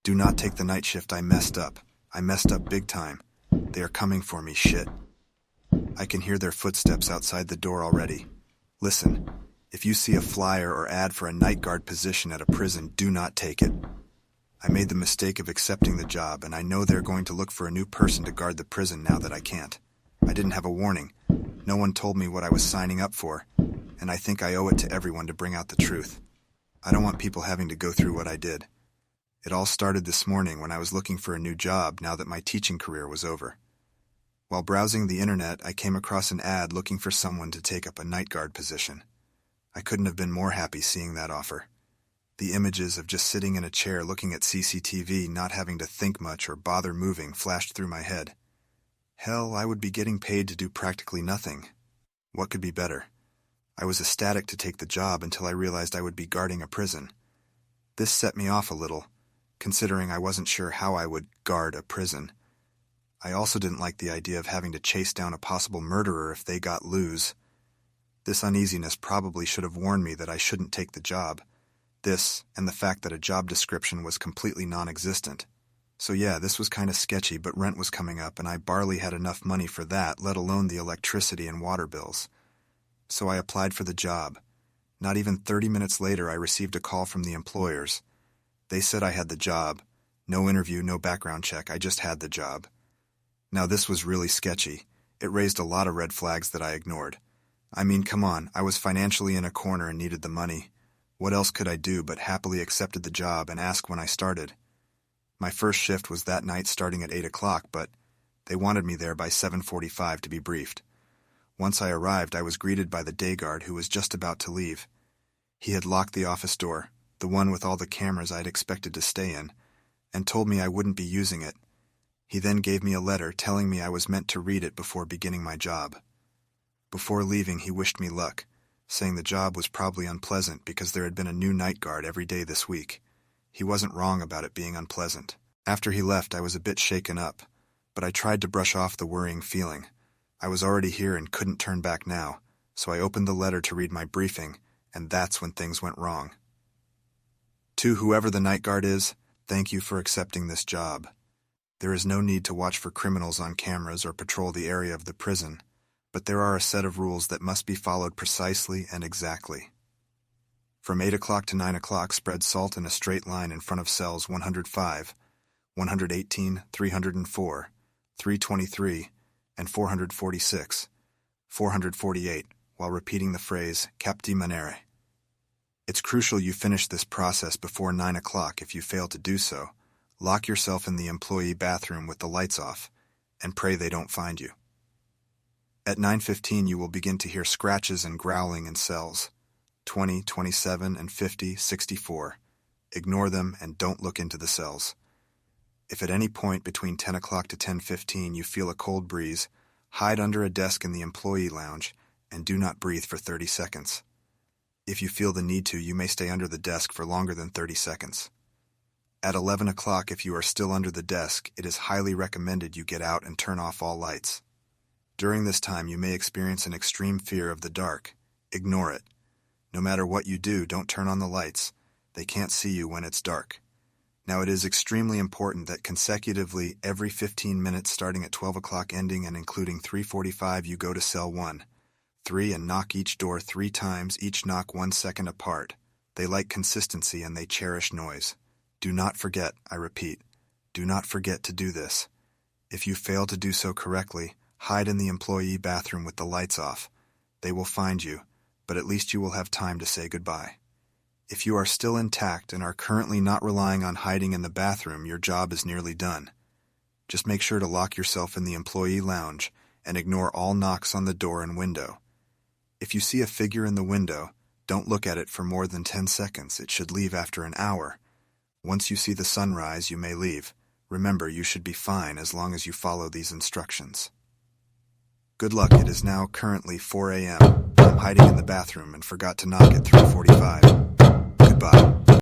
Do not take the night shift. I messed up. I messed up big time. They are coming for me, shit. I can hear their footsteps outside the door already. Listen, if you see a flyer or ad for a night guard position at a prison, do not take it. I made the mistake of accepting the job, and I know they're going to look for a new person to guard the prison now that I can't. I didn't have a warning. No one told me what I was signing up for, and I think I owe it to everyone to bring out the truth. I don't want people having to go through what I did. It all started this morning when I was looking for a new job now that my teaching career was over. While browsing the internet, I came across an ad looking for someone to take up a night guard position. I couldn't have been more happy seeing that offer. The images of just sitting in a chair looking at CCTV, not having to think much or bother moving, flashed through my head. Hell, I would be getting paid to do practically nothing. What could be better? I was ecstatic to take the job until I realized I would be guarding a prison. This set me off a little, considering I wasn't sure how I would guard a prison. I also didn't like the idea of having to chase down a possible murderer if they got loose. This uneasiness probably should have warned me that I shouldn't take the job. This, and the fact that a job description was completely non-existent. So yeah, this was kind of sketchy, but rent was coming up and I barely had enough money for that, let alone the electricity and water bills. So I applied for the job. Not even 30 minutes later, I received a call from the employers. They said I had the job. No interview, no background check, I just had the job. Now this was really sketchy. It raised a lot of red flags that I ignored. I mean, come on, I was financially in a corner and needed the money. What else could I do but happily accepted the job and ask when I started? My first shift was that night starting at 8 o'clock, but they wanted me there by 7:45 to be briefed. Once I arrived, I was greeted by the day guard who was just about to leave. He had locked the office door, the one with all the cameras I'd expected to stay in, and told me I wouldn't be using it. He then gave me a letter telling me I was meant to read it before beginning my job. Before leaving, he wished me luck, saying the job was probably unpleasant because there had been a new night guard every day this week. He wasn't wrong about it being unpleasant. After he left, I was a bit shaken up, but I tried to brush off the worrying feeling. I was already here and couldn't turn back now, so I opened the letter to read my briefing, and that's when things went wrong. To whoever the night guard is, thank you for accepting this job. There is no need to watch for criminals on cameras or patrol the area of the prison, but there are a set of rules that must be followed precisely and exactly. From 8 o'clock to 9 o'clock, spread salt in a straight line in front of cells 105, 118, 304, 323, and 446, 448, while repeating the phrase, cap di manere. It's crucial you finish this process before 9 o'clock. If you fail to do so, lock yourself in the employee bathroom with the lights off, and pray they don't find you. At 9:15 you will begin to hear scratches and growling in cells 20, 27, and 50, 64. Ignore them and don't look into the cells. If at any point between 10 o'clock to 10:15 you feel a cold breeze, hide under a desk in the employee lounge and do not breathe for 30 seconds. If you feel the need to, you may stay under the desk for longer than 30 seconds. At 11 o'clock, if you are still under the desk, it is highly recommended you get out and turn off all lights. During this time, you may experience an extreme fear of the dark. Ignore it. No matter what you do, don't turn on the lights. They can't see you when it's dark. Now, it is extremely important that consecutively every 15 minutes starting at 12 o'clock ending and including 3:45 you go to cell 1, 3 and knock each door 3 times, each knock 1 second apart. They like consistency and they cherish noise. Do not forget, I repeat, do not forget to do this. If you fail to do so correctly, hide in the employee bathroom with the lights off. They will find you, but at least you will have time to say goodbye. If you are still intact and are currently not relying on hiding in the bathroom, your job is nearly done. Just make sure to lock yourself in the employee lounge and ignore all knocks on the door and window. If you see a figure in the window, don't look at it for more than 10 seconds. It should leave after an hour. Once you see the sun rise, you may leave. Remember, you should be fine as long as you follow these instructions. Good luck. It is now currently 4 a.m. I'm hiding in the bathroom and forgot to knock at 3:45. Goodbye.